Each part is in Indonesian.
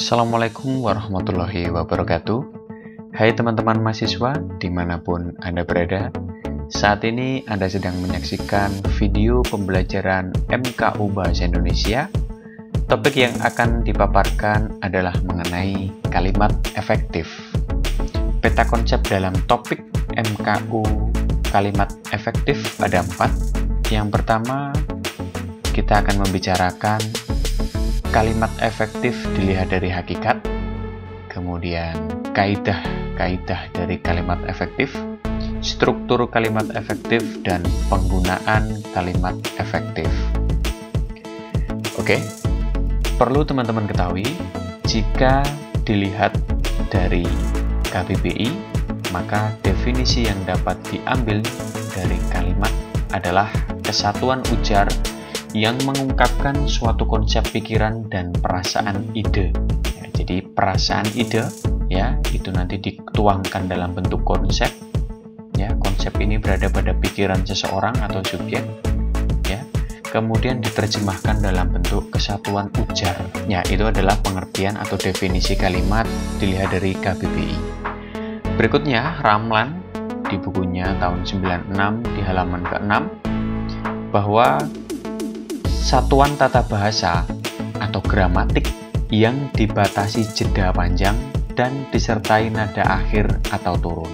Assalamualaikum warahmatullahi wabarakatuh. Hai teman-teman mahasiswa dimanapun Anda berada. Saat ini Anda sedang menyaksikan video pembelajaran MKU Bahasa Indonesia. Topik yang akan dipaparkan adalah mengenai kalimat efektif. Peta konsep dalam topik MKU kalimat efektif ada 4. Yang pertama, kita akan membicarakan kalimat efektif dilihat dari hakikat, kemudian kaidah-kaidah dari kalimat efektif, struktur kalimat efektif, dan penggunaan kalimat efektif. Oke, perlu teman-teman ketahui, jika dilihat dari KBBI, maka definisi yang dapat diambil dari kalimat adalah kesatuan ujar yang mengungkapkan suatu konsep pikiran dan perasaan ide. Ya, jadi perasaan ide, ya, itu nanti dituangkan dalam bentuk konsep. Ya, konsep ini berada pada pikiran seseorang atau subjek. Ya, kemudian diterjemahkan dalam bentuk kesatuan ujar. Ya, itu adalah pengertian atau definisi kalimat dilihat dari KBBI. Berikutnya, Ramlan di bukunya tahun 96 di halaman ke-6 bahwa satuan tata bahasa atau gramatik yang dibatasi jeda panjang dan disertai nada akhir atau turun.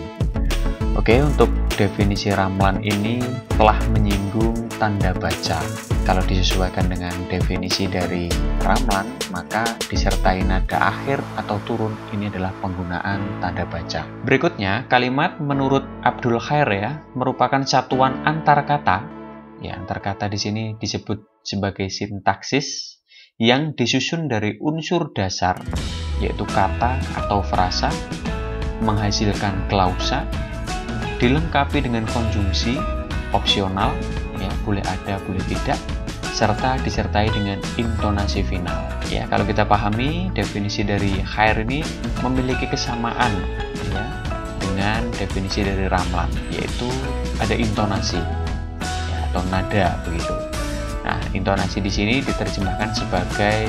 Oke, untuk definisi Ramlan ini telah menyinggung tanda baca. Kalau disesuaikan dengan definisi dari Ramlan, maka disertai nada akhir atau turun ini adalah penggunaan tanda baca. Berikutnya, kalimat menurut Abdul Khair ya, merupakan satuan antar kata. Ya, antar kata di sini disebut sebagai sintaksis yang disusun dari unsur dasar, yaitu kata atau frasa, menghasilkan klausa, dilengkapi dengan konjungsi, opsional, ya, boleh ada, boleh tidak, serta disertai dengan intonasi final. Ya, kalau kita pahami definisi dari Khair ini memiliki kesamaan ya, dengan definisi dari Ramlan, yaitu ada intonasi atau nada begitu. Nah, intonasi di sini diterjemahkan sebagai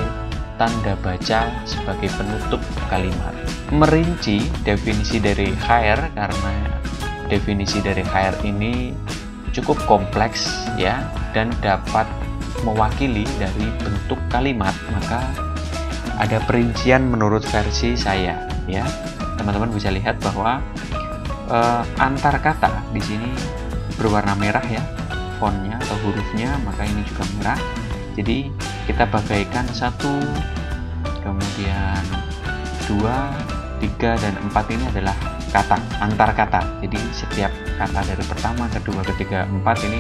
tanda baca sebagai penutup kalimat. Merinci definisi dari Khair karena definisi dari Khair ini cukup kompleks ya dan dapat mewakili dari bentuk kalimat, maka ada perincian menurut versi saya ya. Teman-teman bisa lihat bahwa antar kata di sini berwarna merah ya, fontnya atau hurufnya, maka ini juga merah. Jadi kita bagaikan 1, kemudian 2, 3, dan 4 ini adalah kata, antar kata. Jadi setiap kata dari pertama, kedua, ketiga, 4 ini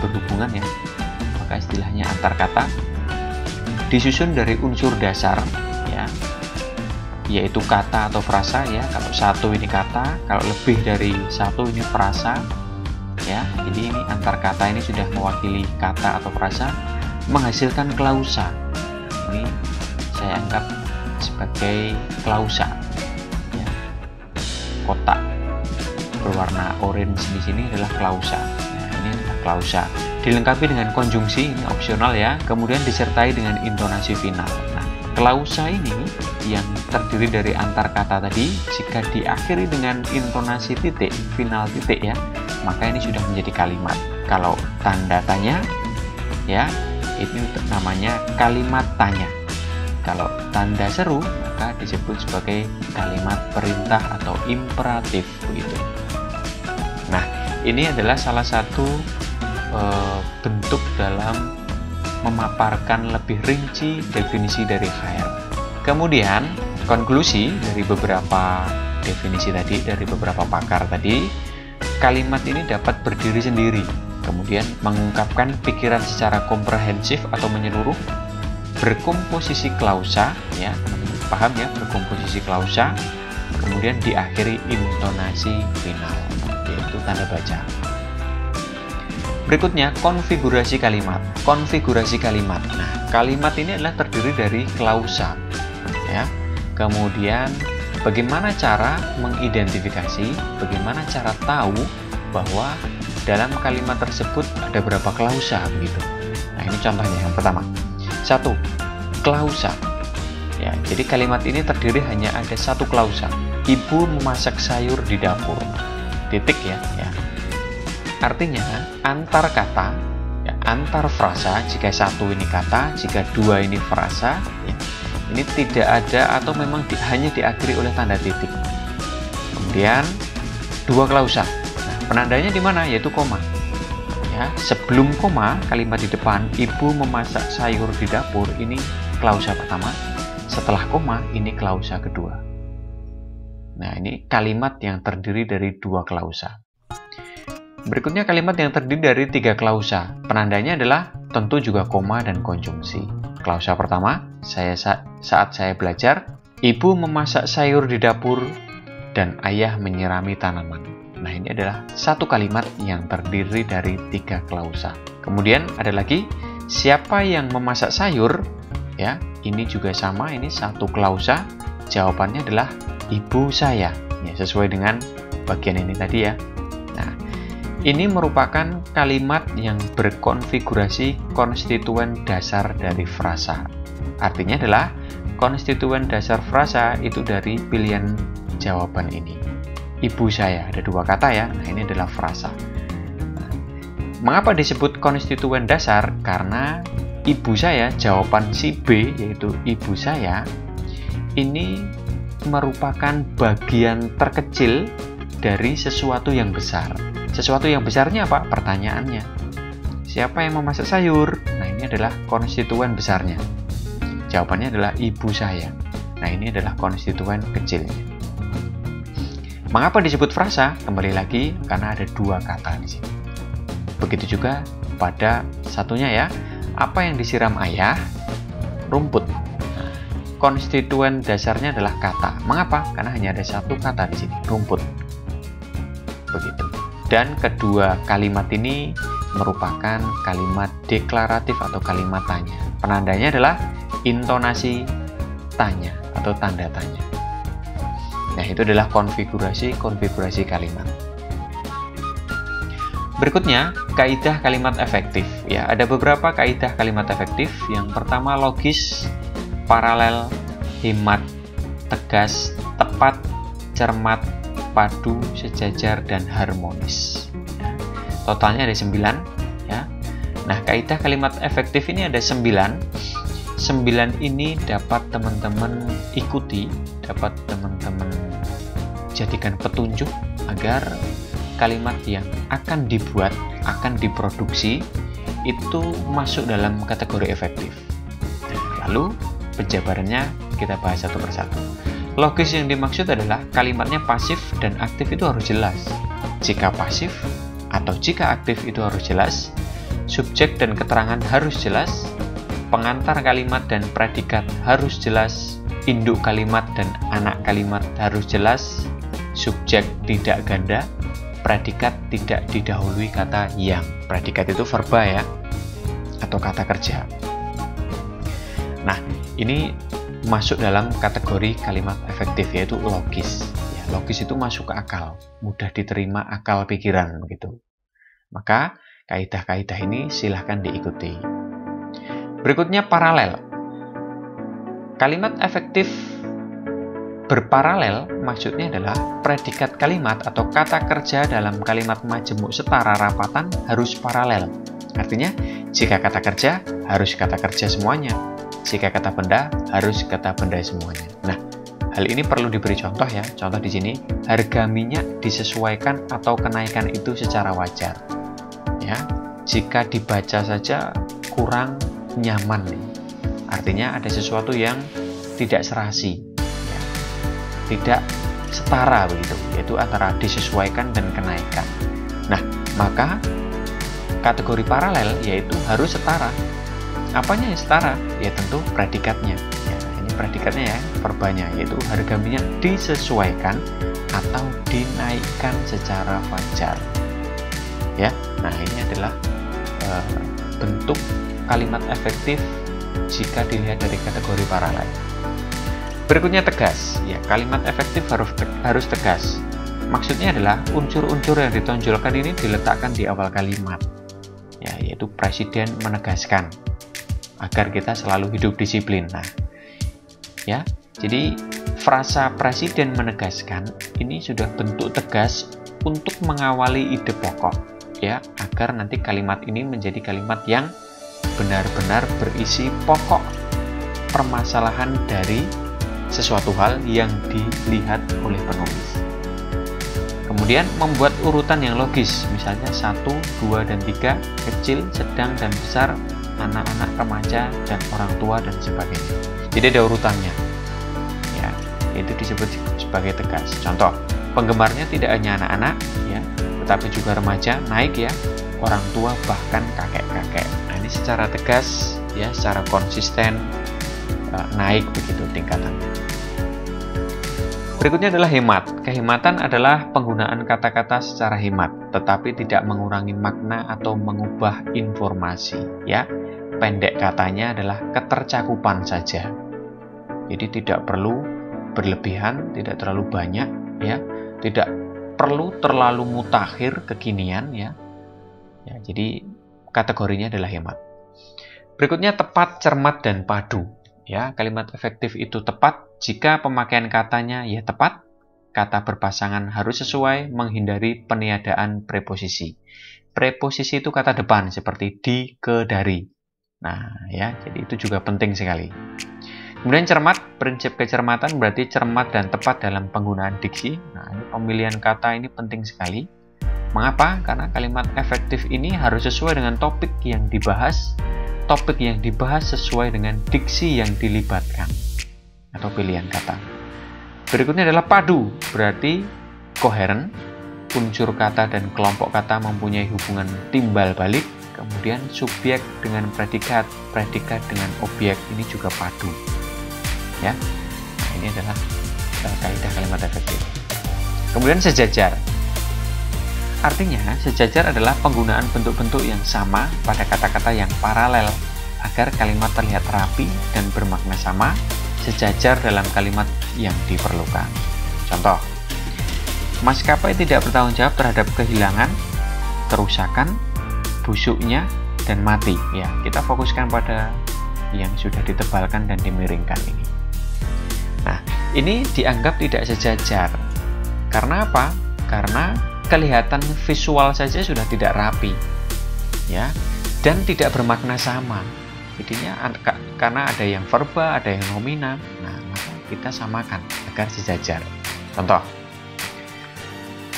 berhubungan ya, maka istilahnya antar kata. Disusun dari unsur dasar ya, yaitu kata atau frasa ya. Kalau 1 ini kata, kalau lebih dari 1 ini frasa ya. Jadi ini antar kata ini sudah mewakili kata atau frasa, menghasilkan klausa. Ini saya anggap sebagai klausa ya. Kotak berwarna orange di sini adalah klausa. Nah, ini adalah klausa. Dilengkapi dengan konjungsi, ini opsional ya. Kemudian disertai dengan intonasi final. Nah, klausa ini yang terdiri dari antar kata tadi, jika diakhiri dengan intonasi titik, final titik ya, maka ini sudah menjadi kalimat. Kalau tanda tanya ya, ini namanya kalimat tanya. Kalau tanda seru, maka disebut sebagai kalimat perintah atau imperatif begitu. Nah, ini adalah salah satu bentuk dalam memaparkan lebih rinci definisi dari Khair. Kemudian konklusi dari beberapa definisi tadi, dari beberapa pakar tadi, kalimat ini dapat berdiri sendiri, kemudian mengungkapkan pikiran secara komprehensif atau menyeluruh, berkomposisi klausa ya, teman-teman paham ya, berkomposisi klausa, kemudian diakhiri intonasi final, yaitu tanda baca. Berikutnya, konfigurasi kalimat. Konfigurasi kalimat. Nah, kalimat ini adalah terdiri dari klausa ya. Kemudian bagaimana cara mengidentifikasi, bagaimana cara tahu bahwa dalam kalimat tersebut ada berapa klausa begitu. Nah, ini contohnya yang pertama. 1. Klausa. Ya, jadi kalimat ini terdiri hanya ada satu klausa. Ibu memasak sayur di dapur. Titik ya. Artinya antar kata, ya, antar frasa, jika satu ini kata, jika dua ini frasa, ya, ini tidak ada atau memang hanya diakhiri oleh tanda titik. Kemudian dua klausa. Nah, penandanya di mana? Yaitu koma. Ya, sebelum koma, kalimat di depan ibu memasak sayur di dapur, ini klausa pertama. Setelah koma, ini klausa kedua. Nah, ini kalimat yang terdiri dari dua klausa. Berikutnya kalimat yang terdiri dari tiga klausa. Penandanya adalah tentu juga koma dan konjungsi. Klausa pertama, saat saya belajar, ibu memasak sayur di dapur dan ayah menyirami tanaman. Nah, ini adalah satu kalimat yang terdiri dari tiga klausa. Kemudian ada lagi, siapa yang memasak sayur? Ya, ini juga sama, ini satu klausa. Jawabannya adalah ibu saya. Ya, sesuai dengan bagian ini tadi ya. Nah, ini merupakan kalimat yang berkonfigurasi konstituen dasar dari frasa. Artinya adalah konstituen dasar frasa itu dari pilihan jawaban ini. Ibu saya, ada dua kata ya. Nah, ini adalah frasa. Nah, mengapa disebut konstituen dasar? Karena ibu saya, jawaban si B, yaitu ibu saya, ini merupakan bagian terkecil dari sesuatu yang besar. Sesuatu yang besarnya apa? Pertanyaannya. Siapa yang memasak sayur? Nah, ini adalah konstituen besarnya. Jawabannya adalah ibu saya. Nah, ini adalah konstituen kecilnya. Mengapa disebut frasa? Kembali lagi, karena ada dua kata di sini. Begitu juga pada satunya ya. Apa yang disiram ayah? Rumput. Nah, konstituen dasarnya adalah kata. Mengapa? Karena hanya ada satu kata di sini, rumput. Begitu. Dan kedua kalimat ini merupakan kalimat deklaratif atau kalimat tanya. Penandanya adalah intonasi tanya atau tanda tanya. Nah, itu adalah konfigurasi kalimat. Berikutnya, kaidah kalimat efektif. Ya, ada beberapa kaidah kalimat efektif. Yang pertama, logis, paralel, hemat, tegas, tepat, cermat, padu, sejajar, dan harmonis. Totalnya ada 9 ya. Nah, kaidah kalimat efektif ini ada 9. 9 ini dapat teman-teman ikuti, dapat teman-teman jadikan petunjuk agar kalimat yang akan dibuat, akan diproduksi itu masuk dalam kategori efektif. Lalu penjabarannya kita bahas satu persatu. Logis yang dimaksud adalah kalimatnya pasif dan aktif itu harus jelas. Jika pasif atau jika aktif itu harus jelas, subjek dan keterangan harus jelas, pengantar kalimat dan predikat harus jelas, induk kalimat dan anak kalimat harus jelas, subjek tidak ganda, predikat tidak didahului kata yang. Predikat itu verba ya, atau kata kerja. Nah, ini masuk dalam kategori kalimat efektif, yaitu logis. Ya, logis itu masuk ke akal, mudah diterima akal pikiran begitu. Maka kaidah-kaidah ini silahkan diikuti. Berikutnya paralel. Kalimat efektif berparalel maksudnya adalah predikat kalimat atau kata kerja dalam kalimat majemuk setara rapatan harus paralel. Artinya, jika kata kerja harus kata kerja semuanya. Jika kata benda, harus kata benda semuanya. Nah, hal ini perlu diberi contoh ya. Contoh di sini, harga minyak disesuaikan atau kenaikan itu secara wajar. Ya, jika dibaca saja kurang nyaman nih. Artinya ada sesuatu yang tidak serasi, ya, tidak setara begitu, yaitu antara disesuaikan dan kenaikan. Nah, maka kategori paralel yaitu harus setara. Apanya yang setara? Ya tentu predikatnya. Ya, ini predikatnya ya, verbanya, yaitu harga minyak disesuaikan atau dinaikkan secara wajar. Ya, nah ini adalah bentuk kalimat efektif jika dilihat dari kategori paralel. Berikutnya tegas. Ya, kalimat efektif harus tegas. Maksudnya adalah unsur-unsur yang ditonjolkan ini diletakkan di awal kalimat. Ya, yaitu presiden menegaskan agar kita selalu hidup disiplin. Nah, Ya, jadi frasa presiden menegaskan ini sudah bentuk tegas untuk mengawali ide pokok, ya, agar nanti kalimat ini menjadi kalimat yang benar-benar berisi pokok permasalahan dari sesuatu hal yang dilihat oleh penulis. Kemudian membuat urutan yang logis, misalnya 1, 2, dan 3, kecil, sedang, dan besar, anak-anak, remaja, dan orang tua, dan sebagainya. Jadi ada urutannya, ya, itu disebut sebagai tegas. Contoh, penggemarnya tidak hanya anak-anak, ya, tetapi juga remaja, naik ya, orang tua, bahkan kakek-kakek. Nah, ini secara tegas, ya, secara konsisten, naik begitu tingkatannya. Berikutnya adalah hemat. Kehematan adalah penggunaan kata-kata secara hemat, tetapi tidak mengurangi makna atau mengubah informasi. Ya, pendek katanya adalah ketercakupan saja. Jadi tidak perlu berlebihan, tidak terlalu banyak, ya, tidak perlu terlalu mutakhir kekinian, ya. Ya, jadi kategorinya adalah hemat. Berikutnya tepat, cermat, dan padu. Ya, kalimat efektif itu tepat jika pemakaian katanya ya tepat, kata berpasangan harus sesuai, menghindari peniadaan preposisi. Preposisi itu kata depan seperti di, ke, dari. Nah, ya, jadi itu juga penting sekali. Kemudian cermat, prinsip kecermatan berarti cermat dan tepat dalam penggunaan diksi. Nah, ini pemilihan kata ini penting sekali. Mengapa? Karena kalimat efektif ini harus sesuai dengan topik yang dibahas. Topik yang dibahas sesuai dengan diksi yang dilibatkan atau pilihan kata. Berikutnya adalah padu, berarti koheren, unsur kata dan kelompok kata mempunyai hubungan timbal balik, kemudian subjek dengan predikat, predikat dengan objek, ini juga padu. Ya, nah, ini adalah kaidah kalimat efektif. Kemudian sejajar. Artinya, sejajar adalah penggunaan bentuk-bentuk yang sama pada kata-kata yang paralel agar kalimat terlihat rapi dan bermakna sama, sejajar dalam kalimat yang diperlukan. Contoh, maskapai tidak bertanggung jawab terhadap kehilangan, kerusakan, busuknya, dan mati. Ya, kita fokuskan pada yang sudah ditebalkan dan dimiringkan ini. Nah, ini dianggap tidak sejajar. Karena apa? Karena kelihatan visual saja sudah tidak rapi, ya, dan tidak bermakna sama. Jadinya karena ada yang verba, ada yang nomina, nah maka kita samakan agar sejajar. Contoh,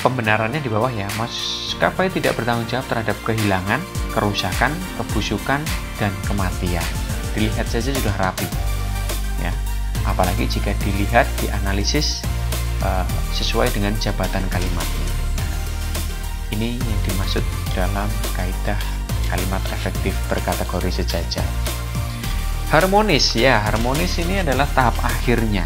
pembenarannya di bawah ya, maskapai tidak bertanggung jawab terhadap kehilangan, kerusakan, kebusukan, dan kematian. Dilihat saja sudah rapi, ya. Apalagi jika dilihat, dianalisis sesuai dengan jabatan kalimatnya. Ini yang dimaksud dalam kaidah kalimat efektif berkategori sejajar. Harmonis, ya, harmonis ini adalah tahap akhirnya.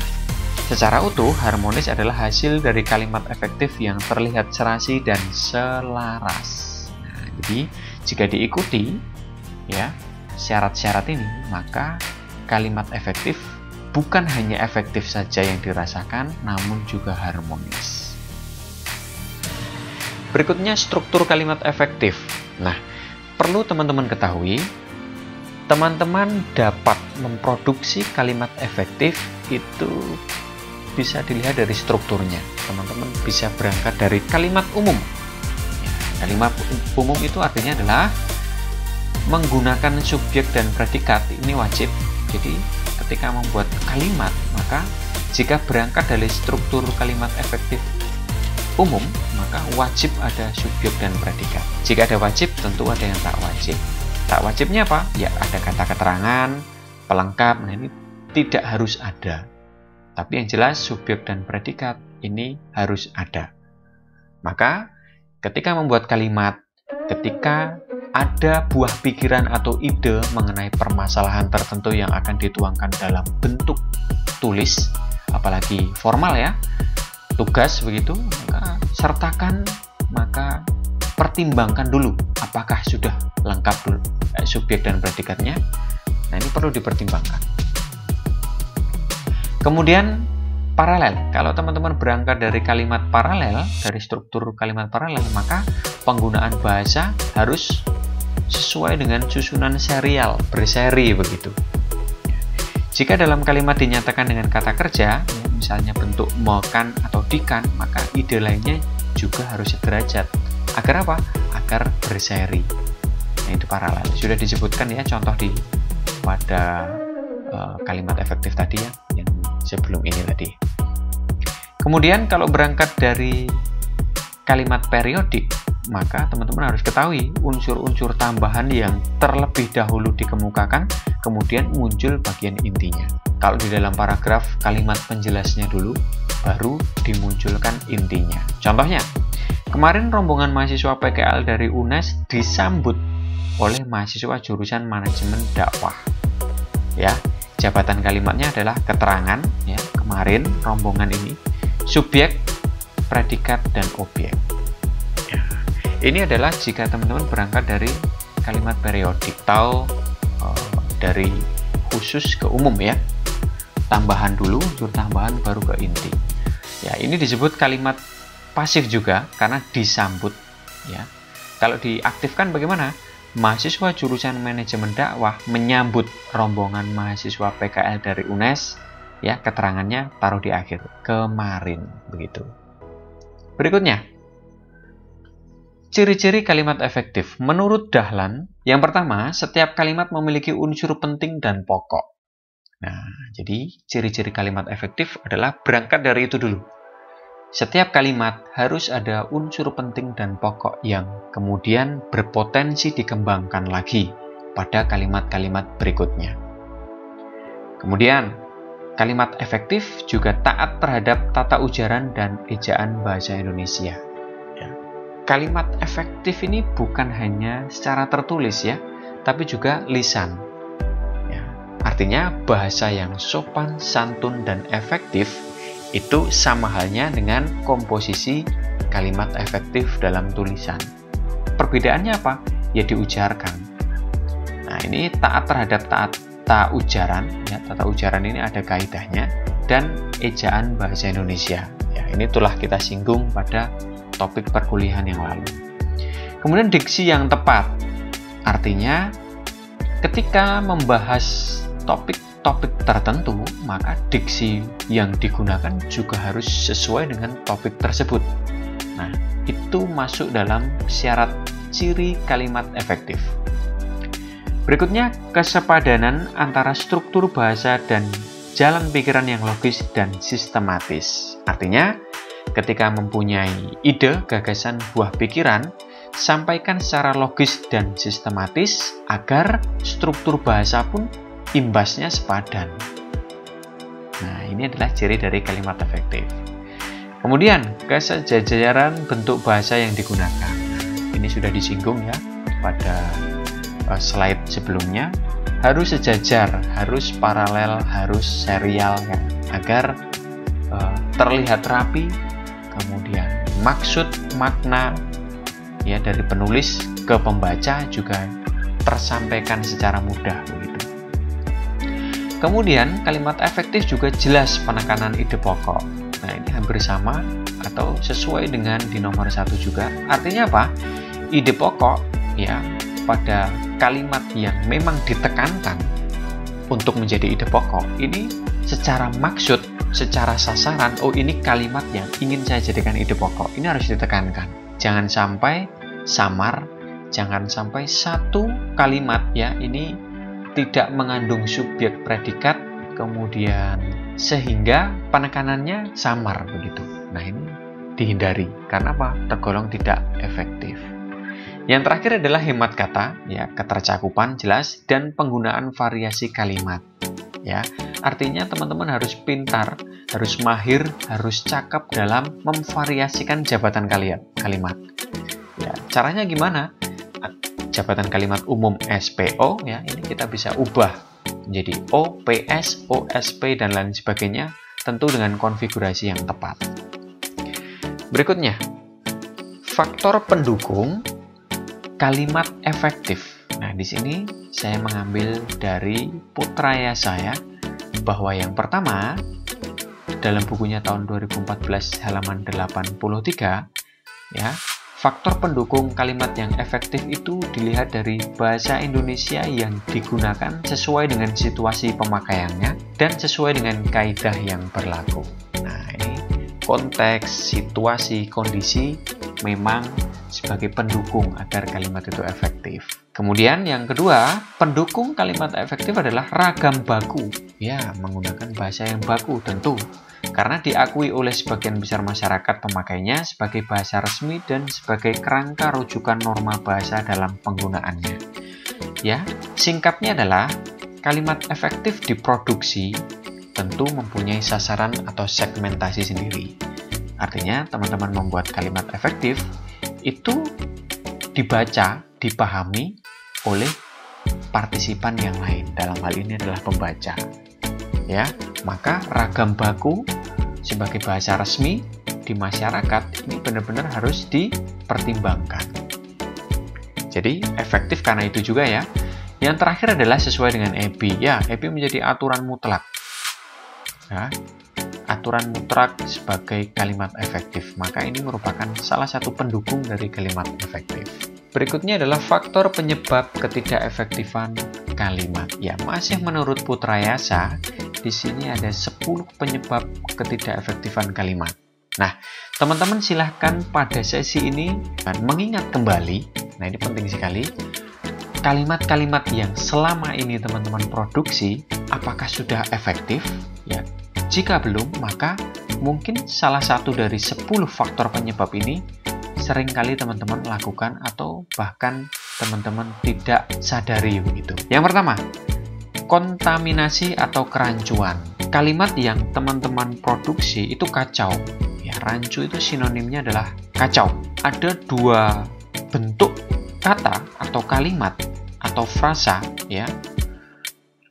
Secara utuh, harmonis adalah hasil dari kalimat efektif yang terlihat serasi dan selaras. Nah, jadi jika diikuti, ya, syarat-syarat ini, maka kalimat efektif bukan hanya efektif saja yang dirasakan, namun juga harmonis. Berikutnya struktur kalimat efektif. Nah, perlu teman-teman ketahui, teman-teman dapat memproduksi kalimat efektif itu bisa dilihat dari strukturnya. Teman-teman bisa berangkat dari kalimat umum. Ya, kalimat umum itu artinya adalah menggunakan subjek dan predikat, ini wajib. Jadi, ketika membuat kalimat, maka jika berangkat dari struktur kalimat efektif umum, maka wajib ada subjek dan predikat. Jika ada wajib, tentu ada yang tak wajib. Tak wajibnya apa? Ya, ada kata keterangan, pelengkap. Nah, ini tidak harus ada. Tapi yang jelas, subjek dan predikat ini harus ada. Maka, ketika membuat kalimat, ketika ada buah pikiran atau ide mengenai permasalahan tertentu yang akan dituangkan dalam bentuk tulis, apalagi formal ya, tugas begitu, maka sertakan, maka pertimbangkan dulu apakah sudah lengkap dulu subjek dan predikatnya. Nah, ini perlu dipertimbangkan. Kemudian paralel. Kalau teman-teman berangkat dari kalimat paralel, dari struktur kalimat paralel, maka penggunaan bahasa harus sesuai dengan susunan serial, berseri begitu. Jika dalam kalimat dinyatakan dengan kata kerja, misalnya bentuk makan atau dikan, maka ide lainnya juga harus sederajat. Agar apa? Agar berseri. Nah, itu paralel. Sudah disebutkan ya contoh pada kalimat efektif tadi ya, yang sebelum ini tadi. Kemudian kalau berangkat dari kalimat periodik, maka teman-teman harus ketahui unsur-unsur tambahan yang terlebih dahulu dikemukakan, kemudian muncul bagian intinya. Kalau di dalam paragraf kalimat penjelasnya dulu, baru dimunculkan intinya. Contohnya, kemarin rombongan mahasiswa PKL dari UNES disambut oleh mahasiswa jurusan manajemen dakwah. Ya, jabatan kalimatnya adalah keterangan. Ya, kemarin rombongan ini subjek, predikat, dan objek. Ini adalah jika teman-teman berangkat dari kalimat periodik atau dari khusus ke umum ya. Tambahan dulu, unsur tambahan baru ke inti. Ya, ini disebut kalimat pasif juga karena disambut ya. Kalau diaktifkan bagaimana? Mahasiswa jurusan manajemen dakwah menyambut rombongan mahasiswa PKL dari UNES ya, keterangannya taruh di akhir. Kemarin begitu. Berikutnya, ciri-ciri kalimat efektif. Menurut Dahlan, yang pertama, setiap kalimat memiliki unsur penting dan pokok. Nah, jadi ciri-ciri kalimat efektif adalah berangkat dari itu dulu. Setiap kalimat harus ada unsur penting dan pokok yang kemudian berpotensi dikembangkan lagi pada kalimat-kalimat berikutnya. Kemudian, kalimat efektif juga taat terhadap tata ujaran dan ejaan bahasa Indonesia. Kalimat efektif ini bukan hanya secara tertulis ya, tapi juga lisan. Ya, artinya bahasa yang sopan, santun, dan efektif itu sama halnya dengan komposisi kalimat efektif dalam tulisan. Perbedaannya apa? Ya diujarkan. Nah, ini taat terhadap tata ujaran. Ya, tata ujaran ini ada kaidahnya dan ejaan bahasa Indonesia. Ya, ini telah kita singgung pada topik perkuliahan yang lalu. Kemudian diksi yang tepat, artinya ketika membahas topik-topik tertentu, maka diksi yang digunakan juga harus sesuai dengan topik tersebut. Nah, itu masuk dalam syarat ciri kalimat efektif. Berikutnya, kesepadanan antara struktur bahasa dan jalan pikiran yang logis dan sistematis. Artinya, ketika mempunyai ide, gagasan, buah pikiran, sampaikan secara logis dan sistematis agar struktur bahasa pun imbasnya sepadan. Nah, ini adalah ciri dari kalimat efektif. Kemudian, kesejajaran bentuk bahasa yang digunakan. Ini sudah disinggung ya pada slide sebelumnya. Harus sejajar, harus paralel, harus serial ya, agar terlihat rapi. Kemudian maksud, makna ya dari penulis ke pembaca juga tersampaikan secara mudah begitu. Kemudian kalimat efektif juga jelas penekanan ide pokok. Nah, ini hampir sama atau sesuai dengan di nomor 1 juga. Artinya apa? Ide pokok ya pada kalimat yang memang ditekankan untuk menjadi ide pokok ini secara maksud, secara sasaran, oh ini kalimat yang ingin saya jadikan ide pokok, ini harus ditekankan. Jangan sampai samar, jangan sampai satu kalimat ya ini tidak mengandung subjek predikat, kemudian sehingga penekanannya samar begitu. Nah, ini dihindari karena apa? Tergolong tidak efektif. Yang terakhir adalah hemat kata, ya, ketercakupan jelas dan penggunaan variasi kalimat. Ya, artinya teman-teman harus pintar, harus mahir, harus cakap dalam memvariasikan jabatan kalimat. Ya, caranya gimana? Jabatan kalimat umum SPO ya, ini kita bisa ubah menjadi O, PS, OSP dan lain sebagainya, tentu dengan konfigurasi yang tepat. Berikutnya, faktor pendukung kalimat efektif. Nah, di sini saya mengambil dari Putraya saya bahwa yang pertama dalam bukunya tahun 2014 halaman 83 ya, faktor pendukung kalimat yang efektif itu dilihat dari bahasa Indonesia yang digunakan sesuai dengan situasi pemakaiannya dan sesuai dengan kaidah yang berlaku. Nah, ini konteks, situasi, kondisi memang sebagai pendukung agar kalimat itu efektif. Kemudian yang kedua, pendukung kalimat efektif adalah ragam baku. Ya, menggunakan bahasa yang baku tentu. Karena diakui oleh sebagian besar masyarakat pemakainya sebagai bahasa resmi dan sebagai kerangka rujukan norma bahasa dalam penggunaannya. Ya, singkatnya adalah kalimat efektif diproduksi tentu mempunyai sasaran atau segmentasi sendiri. Artinya, teman-teman membuat kalimat efektif itu dibaca, dipahami oleh partisipan yang lain. Dalam hal ini adalah pembaca. Ya, maka ragam baku sebagai bahasa resmi di masyarakat ini benar-benar harus dipertimbangkan. Jadi efektif karena itu juga ya. Yang terakhir adalah sesuai dengan EBI. Ya, EBI menjadi aturan mutlak. Ya, aturan mutlak sebagai kalimat efektif. Maka ini merupakan salah satu pendukung dari kalimat efektif. Berikutnya adalah faktor penyebab ketidakefektifan kalimat. Ya, masih menurut Putrayasa, di sini ada 10 penyebab ketidakefektifan kalimat. Nah, teman-teman silahkan pada sesi ini mengingat kembali, nah ini penting sekali, kalimat-kalimat yang selama ini teman-teman produksi, apakah sudah efektif? Ya, jika belum, maka mungkin salah satu dari 10 faktor penyebab ini seringkali teman-teman lakukan atau bahkan teman-teman tidak sadari begitu. Yang pertama, kontaminasi atau kerancuan. Kalimat yang teman-teman produksi itu kacau. Ya, rancu itu sinonimnya adalah kacau. Ada dua bentuk kata atau kalimat atau frasa ya,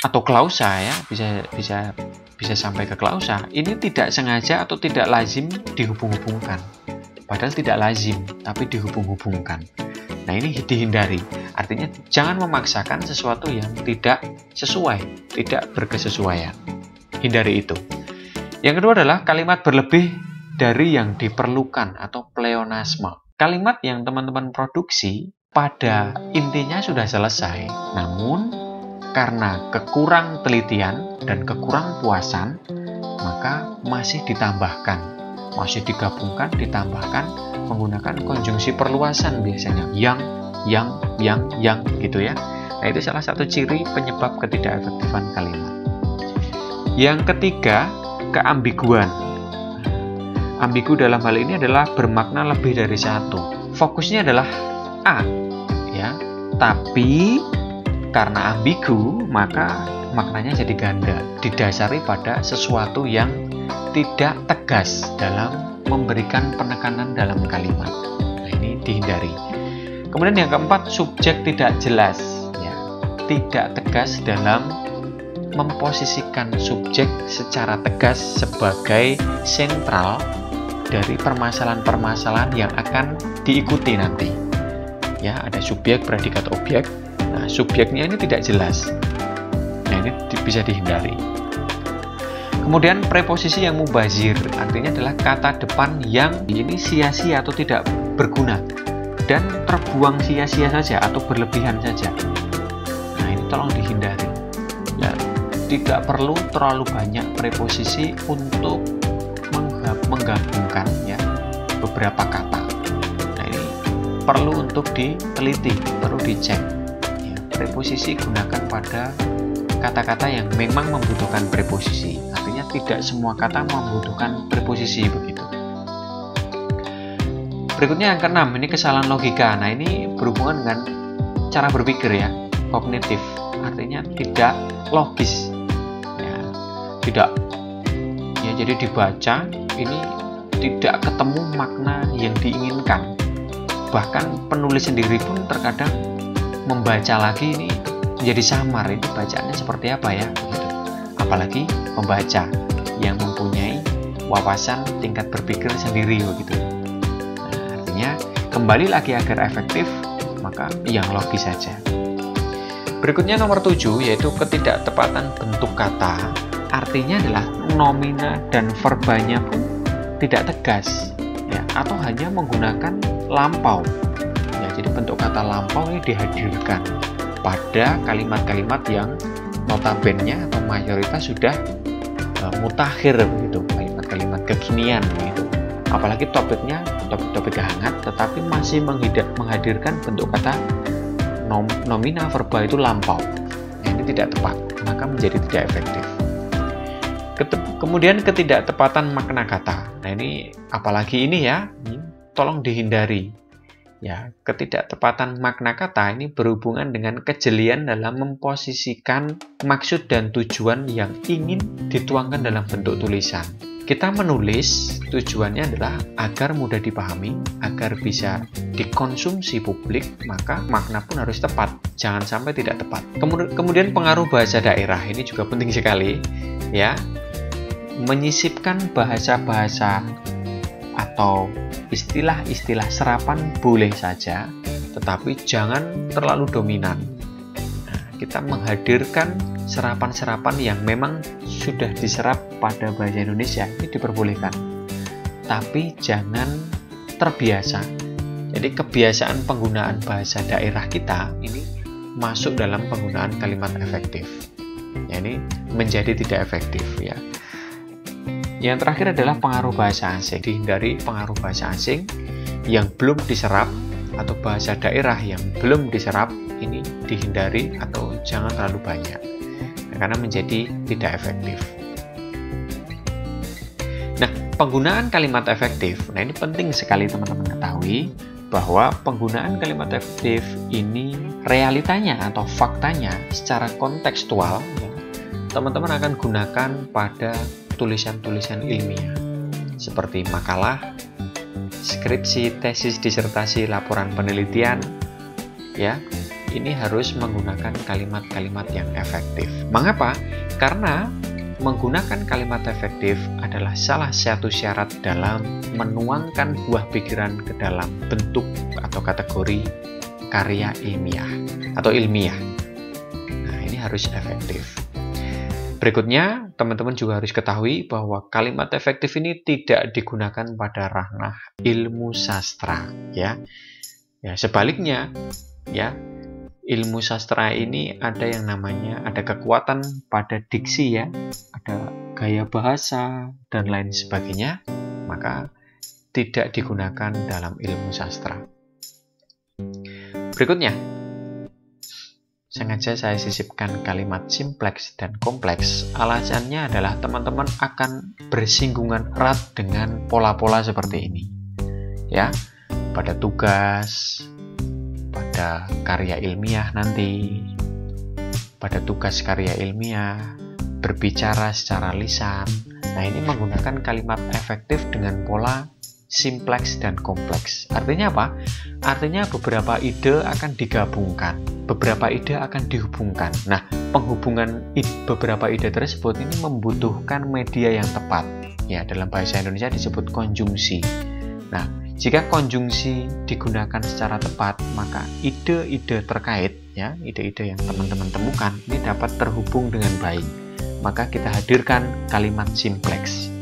atau klausa ya, bisa sampai ke klausa. Ini tidak sengaja atau tidak lazim dihubung-hubungkan. Padahal tidak lazim, tapi dihubung-hubungkan. Nah, ini dihindari. Artinya, jangan memaksakan sesuatu yang tidak sesuai, tidak berkesesuaian. Hindari itu. Yang kedua adalah kalimat berlebih dari yang diperlukan atau pleonasme. Kalimat yang teman-teman produksi pada intinya sudah selesai, namun karena kekurang telitian dan kekurang puasan, maka masih ditambahkan. Masih digabungkan, ditambahkan menggunakan konjungsi perluasan biasanya yang gitu ya. Nah, itu salah satu ciri penyebab ketidakefektifan kalimat. Yang ketiga, keambiguan. Ambigu dalam hal ini adalah bermakna lebih dari satu. Fokusnya adalah A ya, tapi karena ambigu maka maknanya jadi ganda, didasari pada sesuatu yang tidak tegas dalam memberikan penekanan dalam kalimat. Nah, ini dihindari. Kemudian yang keempat, subjek tidak jelas ya, tidak tegas dalam memposisikan subjek secara tegas sebagai sentral dari permasalahan-permasalahan yang akan diikuti nanti. Ya, ada subjek, predikat, objek. Nah, subjeknya ini tidak jelas. Nah, ini bisa dihindari. Kemudian preposisi yang mubazir, artinya adalah kata depan yang ini sia-sia atau tidak berguna dan terbuang sia-sia saja atau berlebihan saja. Nah, ini tolong dihindari. Ya, tidak perlu terlalu banyak preposisi untuk menggabungkan ya beberapa kata. Nah, ini perlu untuk diteliti, perlu dicek. Ya, preposisi gunakan pada kata-kata yang memang membutuhkan preposisi. Artinya tidak semua kata membutuhkan preposisi begitu. Berikutnya yang keenam, ini kesalahan logika. Nah, ini berhubungan dengan cara berpikir ya, kognitif. Artinya tidak logis. Ya, tidak. Ya, jadi dibaca ini tidak ketemu makna yang diinginkan. Bahkan penulis sendiri pun terkadang membaca lagi ini menjadi samar, ini bacaannya seperti apa ya gitu. Apalagi pembaca yang mempunyai wawasan tingkat berpikir sendiri begitu. Nah, artinya kembali lagi agar efektif maka yang logis saja. Berikutnya nomor 7 yaitu ketidaktepatan bentuk kata. Artinya adalah nomina dan verbanya pun tidak tegas ya, atau hanya menggunakan lampau. Ya, jadi bentuk kata lampau ini dihadirkan pada kalimat-kalimat yang notabene atau mayoritas sudah mutakhir begitu, kalimat-kalimat kekinian begitu. Apalagi topiknya topik-topik hangat, tetapi masih menghadirkan bentuk kata nomina verba itu lampau. Nah, ini tidak tepat, maka menjadi tidak efektif. Kemudian ketidaktepatan makna kata. Nah, ini apalagi ini ya, tolong dihindari. Ya, ketidaktepatan makna kata ini berhubungan dengan kejelian dalam memposisikan maksud dan tujuan yang ingin dituangkan dalam bentuk tulisan. Kita menulis tujuannya adalah agar mudah dipahami, agar bisa dikonsumsi publik, maka makna pun harus tepat, jangan sampai tidak tepat. Kemudian pengaruh bahasa daerah ini juga penting sekali, ya. Menyisipkan bahasa-bahasa atau istilah-istilah serapan boleh saja, tetapi jangan terlalu dominan. Nah, kita menghadirkan serapan-serapan yang memang sudah diserap pada bahasa Indonesia, ini diperbolehkan. Tapi jangan terbiasa. Jadi kebiasaan penggunaan bahasa daerah kita ini masuk dalam penggunaan kalimat efektif. Ya, ini menjadi tidak efektif ya. Yang terakhir adalah pengaruh bahasa asing. Dihindari pengaruh bahasa asing yang belum diserap atau bahasa daerah yang belum diserap, ini dihindari atau jangan terlalu banyak, karena menjadi tidak efektif. Nah, penggunaan kalimat efektif, nah ini penting sekali teman-teman ketahui bahwa penggunaan kalimat efektif ini realitanya atau faktanya secara kontekstual, ya, teman-teman akan gunakan pada tulisan-tulisan ilmiah seperti makalah, skripsi, tesis, disertasi, laporan penelitian, ya. Ini harus menggunakan kalimat-kalimat yang efektif. Mengapa? Karena menggunakan kalimat efektif adalah salah satu syarat dalam menuangkan buah pikiran ke dalam bentuk atau kategori karya ilmiah atau ilmiah. Nah, ini harus efektif. Berikutnya, teman-teman juga harus ketahui bahwa kalimat efektif ini tidak digunakan pada ranah ilmu sastra, ya. Ya, sebaliknya, ya, ilmu sastra ini ada yang namanya, ada kekuatan pada diksi, ya, ada gaya bahasa dan lain sebagainya, maka tidak digunakan dalam ilmu sastra. Berikutnya, sengaja saya sisipkan kalimat simpleks dan kompleks. Alasannya adalah teman-teman akan bersinggungan erat dengan pola-pola seperti ini. Ya, pada tugas, pada karya ilmiah nanti, pada tugas karya ilmiah, berbicara secara lisan. Nah, ini menggunakan kalimat efektif dengan pola simpleks dan kompleks. Artinya apa? Artinya beberapa ide akan digabungkan, beberapa ide akan dihubungkan. Nah, penghubungan beberapa ide tersebut ini membutuhkan media yang tepat. Ya, dalam bahasa Indonesia disebut konjungsi. Nah, jika konjungsi digunakan secara tepat, maka ide-ide terkait, ya, ide-ide yang teman-teman temukan ini dapat terhubung dengan baik. Maka kita hadirkan kalimat simpleks.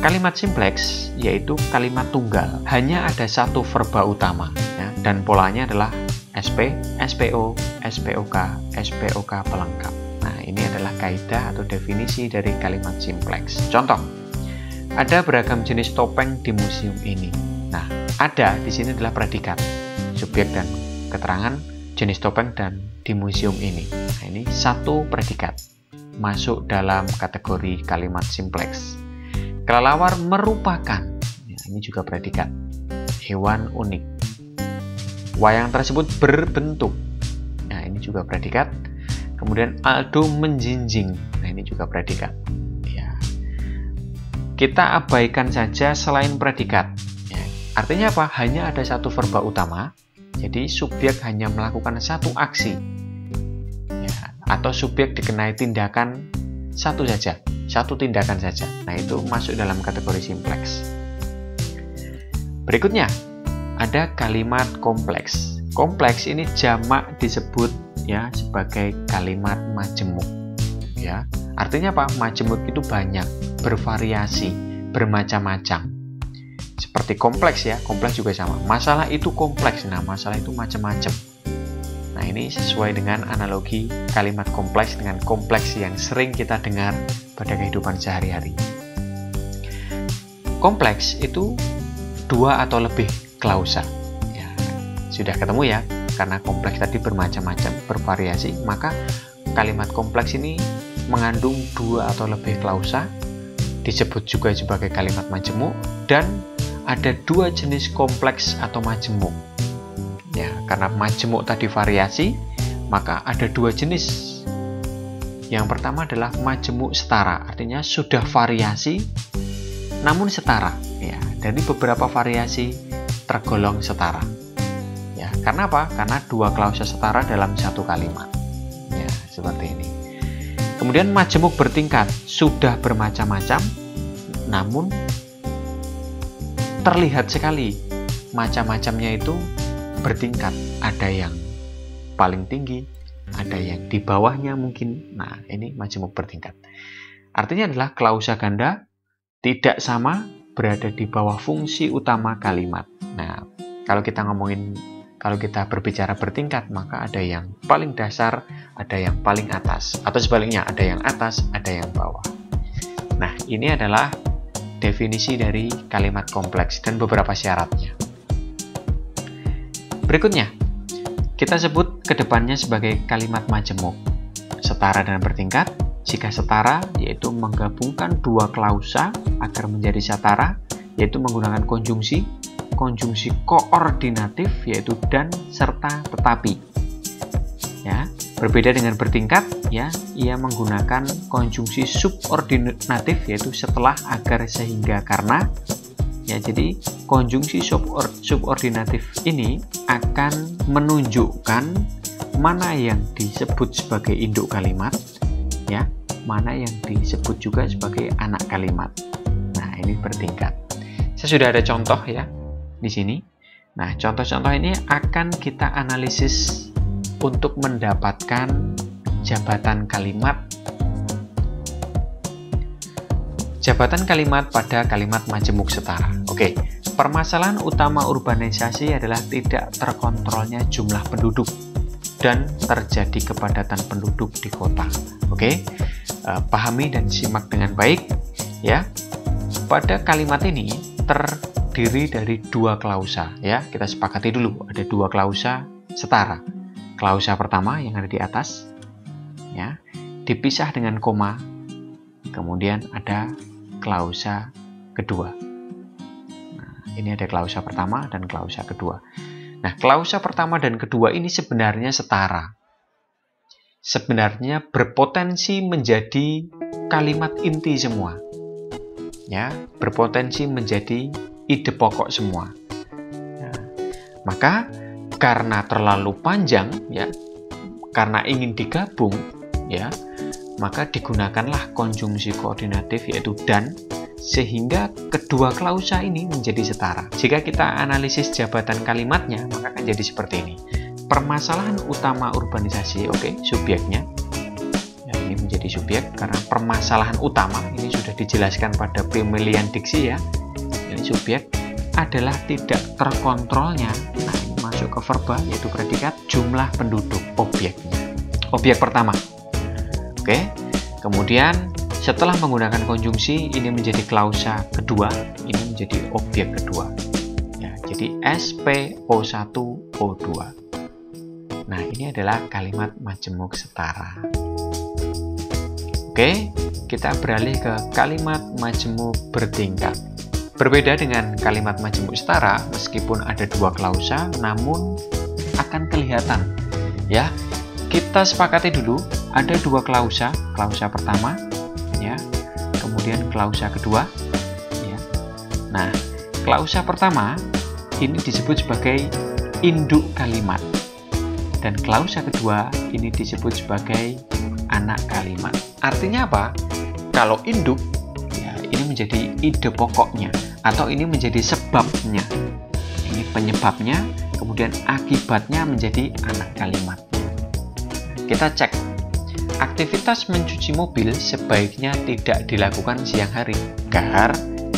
Kalimat simpleks yaitu kalimat tunggal, hanya ada satu verba utama, ya, dan polanya adalah SP, SPO, SPOK, SPOK pelengkap. Nah, ini adalah kaidah atau definisi dari kalimat simpleks. Contoh, ada beragam jenis topeng di museum ini. Nah, ada di sini adalah predikat, subjek dan keterangan jenis topeng dan di museum ini. Nah, ini satu predikat masuk dalam kategori kalimat simpleks. Kelelawar merupakan, ya, ini juga predikat, hewan unik. Wayang tersebut berbentuk, nah ini juga predikat. Kemudian Aldo menjinjing, nah ini juga predikat. Ya. Kita abaikan saja selain predikat. Ya. Artinya apa? Hanya ada satu verba utama, jadi subjek hanya melakukan satu aksi, ya, atau subjek dikenai tindakan satu saja. Satu tindakan saja. Nah, itu masuk dalam kategori simpleks. Berikutnya, ada kalimat kompleks. Kompleks ini jamak disebut, ya, sebagai kalimat majemuk. Ya, artinya apa? Majemuk itu banyak, bervariasi, bermacam-macam. seperti kompleks ya, kompleks juga sama. Masalah itu kompleks, nah masalah itu macam-macam. Nah ini sesuai dengan analogi kalimat kompleks dengan kompleks yang sering kita dengar pada kehidupan sehari-hari. Kompleks itu dua atau lebih klausa. Ya, sudah ketemu ya, karena kompleks tadi bermacam-macam, bervariasi, maka kalimat kompleks ini mengandung dua atau lebih klausa, disebut juga sebagai kalimat majemuk, dan ada dua jenis kompleks atau majemuk. Ya, karena majemuk tadi variasi, maka ada dua jenis. Yang pertama adalah majemuk setara, artinya sudah variasi namun setara. Ya, dari beberapa variasi tergolong setara. Ya, karena apa? Karena dua klausa setara dalam satu kalimat. Ya, seperti ini. Kemudian majemuk bertingkat, sudah bermacam-macam namun terlihat sekali macam-macamnya itu bertingkat, ada yang paling tinggi, ada yang di bawahnya mungkin. Nah, ini majemuk bertingkat. Artinya adalah klausa ganda tidak sama, berada di bawah fungsi utama kalimat. Nah, kalau kita berbicara bertingkat, maka ada yang paling dasar, ada yang paling atas, atau sebaliknya, ada yang atas, ada yang bawah. Nah, ini adalah definisi dari kalimat kompleks dan beberapa syaratnya. Berikutnya, kita sebut kedepannya sebagai kalimat majemuk. Setara dan bertingkat. Jika setara, yaitu menggabungkan dua klausa agar menjadi setara, yaitu menggunakan konjungsi koordinatif, yaitu dan, serta, tetapi. Ya, berbeda dengan bertingkat, ya, ia menggunakan konjungsi subordinatif, yaitu setelah, agar, sehingga, karena. Ya, jadi konjungsi subordinatif ini akan menunjukkan mana yang disebut sebagai induk kalimat, ya, mana yang disebut juga sebagai anak kalimat. Nah, ini bertingkat. Saya sudah ada contoh ya di sini. Nah, contoh-contoh ini akan kita analisis untuk mendapatkan jabatan kalimat pada kalimat majemuk setara. Oke, permasalahan utama urbanisasi adalah tidak terkontrolnya jumlah penduduk dan terjadi kepadatan penduduk di kota. Oke, pahami dan simak dengan baik ya. Pada kalimat ini terdiri dari dua klausa ya. Kita sepakati dulu, ada dua klausa setara. Klausa pertama yang ada di atas ya, dipisah dengan koma. Kemudian ada klausa kedua. Nah, ini ada klausa pertama dan klausa kedua. Nah, klausa pertama dan kedua ini sebenarnya setara. Sebenarnya berpotensi menjadi kalimat inti semua. Ya, berpotensi menjadi ide pokok semua. Ya, maka karena terlalu panjang ya, karena ingin digabung ya, maka digunakanlah konjungsi koordinatif yaitu dan, sehingga kedua klausa ini menjadi setara. Jika kita analisis jabatan kalimatnya, maka akan jadi seperti ini. Permasalahan utama urbanisasi, oke, subjeknya. Ya, ini menjadi subjek karena permasalahan utama ini sudah dijelaskan pada pemilihan diksi ya. Ini subjek adalah tidak terkontrolnya. Nah, ini masuk ke verba yaitu predikat jumlah penduduk objeknya. Objek pertama. Oke, kemudian setelah menggunakan konjungsi ini menjadi klausa kedua, ini menjadi objek kedua. Ya, jadi SPO1O2. Nah, ini adalah kalimat majemuk setara. Oke, kita beralih ke kalimat majemuk bertingkat. Berbeda dengan kalimat majemuk setara, meskipun ada dua klausa, namun akan kelihatan ya. Kita sepakati dulu, ada dua klausa, klausa pertama, ya, kemudian klausa kedua, ya. Nah, klausa pertama ini disebut sebagai induk kalimat, dan klausa kedua ini disebut sebagai anak kalimat. Artinya apa? Kalau induk, ya, ini menjadi ide pokoknya, atau ini menjadi sebabnya, ini penyebabnya, kemudian akibatnya menjadi anak kalimat. Kita cek, aktivitas mencuci mobil sebaiknya tidak dilakukan siang hari, agar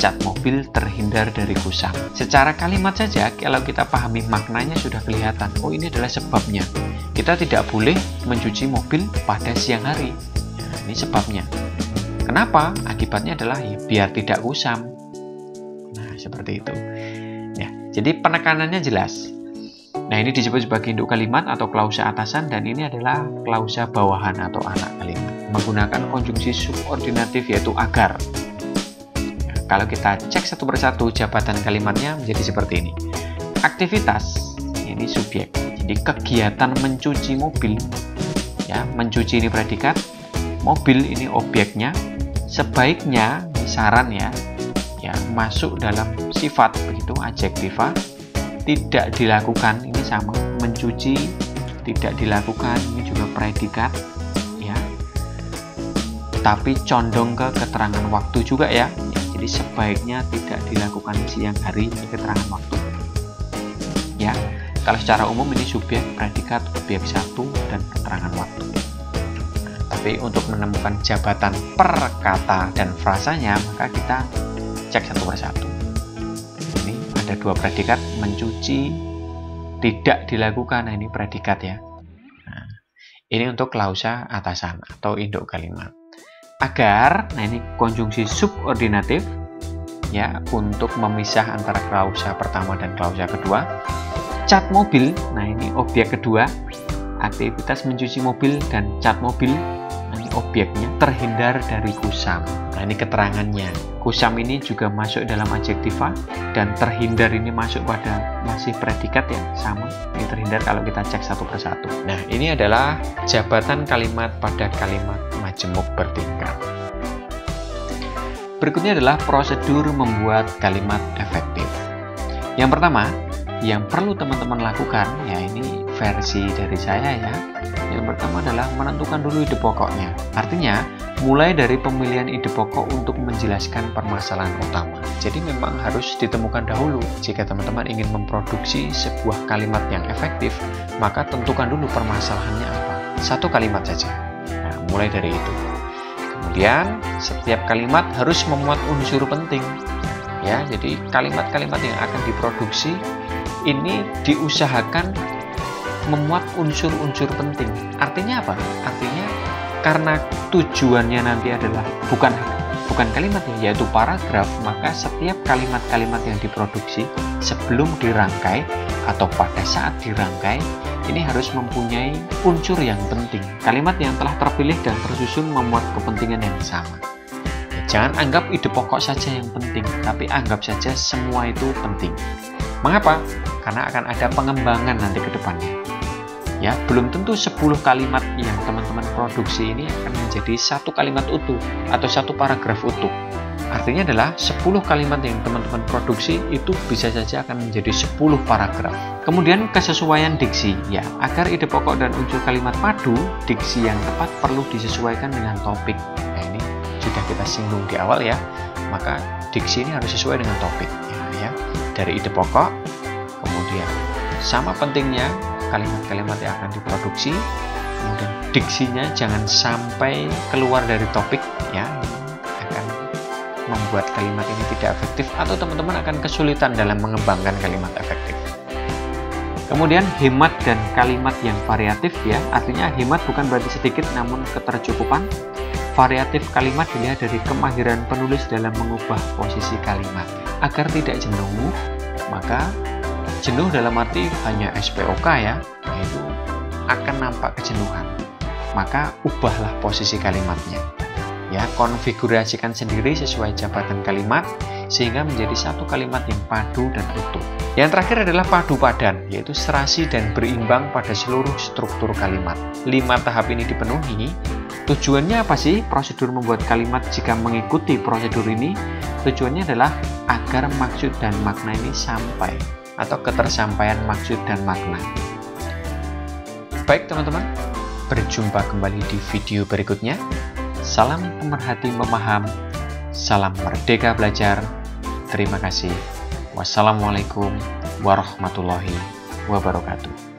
cat mobil terhindar dari kusam. Secara kalimat saja, kalau kita pahami maknanya sudah kelihatan. Oh, ini adalah sebabnya. Kita tidak boleh mencuci mobil pada siang hari. Nah, ini sebabnya. Kenapa? Akibatnya adalah ya, biar tidak kusam. Nah, seperti itu. Ya, jadi penekanannya jelas. Nah, ini disebut sebagai induk kalimat atau klausa atasan, dan ini adalah klausa bawahan atau anak kalimat. Menggunakan konjungsi subordinatif yaitu agar. Nah, kalau kita cek satu persatu jabatan kalimatnya menjadi seperti ini. Aktivitas, ini subjek. Jadi kegiatan mencuci mobil. Ya, mencuci ini predikat, mobil ini objeknya. Sebaiknya, saran ya, masuk dalam sifat begitu adjektiva. Tidak dilakukan, ini sama, mencuci tidak dilakukan, ini juga predikat ya, tapi condong ke keterangan waktu juga ya. Jadi sebaiknya tidak dilakukan siang hari, ini keterangan waktu ya. Kalau secara umum ini subjek, predikat, objek satu, dan keterangan waktu. Nah, tapi untuk menemukan jabatan per kata dan frasanya, maka kita cek satu persatu. Ada dua predikat, mencuci tidak dilakukan. Nah, ini predikat ya. Nah, ini untuk klausa atasan atau induk kalimat. Agar, nah ini konjungsi subordinatif ya, untuk memisah antara klausa pertama dan klausa kedua. Cat mobil, nah ini objek kedua, aktivitas mencuci mobil dan cat mobil, nah ini objeknya, terhindar dari kusam. Nah, ini keterangannya. Kusam ini juga masuk dalam adjektiva, dan terhindar ini masuk pada masih predikat ya, sama. Ini terhindar kalau kita cek satu persatu. Nah, ini adalah jabatan kalimat pada kalimat majemuk bertingkat. Berikutnya adalah prosedur membuat kalimat efektif. Yang pertama, yang perlu teman-teman lakukan, ya ini versi dari saya ya. Yang pertama adalah menentukan dulu ide pokoknya. Artinya, mulai dari pemilihan ide pokok untuk menjelaskan permasalahan utama. Jadi memang harus ditemukan dahulu. Jika teman-teman ingin memproduksi sebuah kalimat yang efektif, maka tentukan dulu permasalahannya apa. Satu kalimat saja. Nah, mulai dari itu. Kemudian, setiap kalimat harus memuat unsur penting. Ya, jadi kalimat-kalimat yang akan diproduksi ini diusahakan memuat unsur-unsur penting. Artinya apa? Artinya karena tujuannya nanti adalah bukan kalimat ya, yaitu paragraf, maka setiap kalimat-kalimat yang diproduksi sebelum dirangkai atau pada saat dirangkai ini harus mempunyai unsur yang penting. Kalimat yang telah terpilih dan tersusun memuat kepentingan yang sama. Jangan anggap ide pokok saja yang penting, tapi anggap saja semua itu penting. Mengapa? Karena akan ada pengembangan nanti ke depannya. Ya, belum tentu 10 kalimat yang teman-teman produksi ini akan menjadi satu kalimat utuh atau satu paragraf utuh. Artinya adalah 10 kalimat yang teman-teman produksi itu bisa saja akan menjadi 10 paragraf. Kemudian kesesuaian diksi, ya, agar ide pokok dan unsur kalimat padu, diksi yang tepat perlu disesuaikan dengan topik. Nah, ini sudah kita singgung di awal ya. Maka diksi ini harus sesuai dengan topik ya. Dari ide pokok, kemudian sama pentingnya kalimat-kalimat yang akan diproduksi, kemudian diksinya jangan sampai keluar dari topik ya, akan membuat kalimat ini tidak efektif atau teman-teman akan kesulitan dalam mengembangkan kalimat efektif. Kemudian hemat dan kalimat yang variatif ya, artinya hemat bukan berarti sedikit namun ketercukupan. Variatif kalimat dilihat dari kemahiran penulis dalam mengubah posisi kalimat. Agar tidak jenuh, maka jenuh dalam arti hanya SPOK ya, itu akan nampak kejenuhan. Maka ubahlah posisi kalimatnya. Ya, konfigurasikan sendiri sesuai jabatan kalimat sehingga menjadi satu kalimat yang padu dan utuh. Yang terakhir adalah padu padan, yaitu serasi dan berimbang pada seluruh struktur kalimat. 5 tahap ini dipenuhi. Tujuannya apa sih prosedur membuat kalimat jika mengikuti prosedur ini? Tujuannya adalah agar maksud dan makna ini sampai atau ketersampaian maksud dan makna. Baik teman-teman, berjumpa kembali di video berikutnya. Salam pemerhati memaham, salam merdeka belajar. Terima kasih. Wassalamualaikum warahmatullahi wabarakatuh.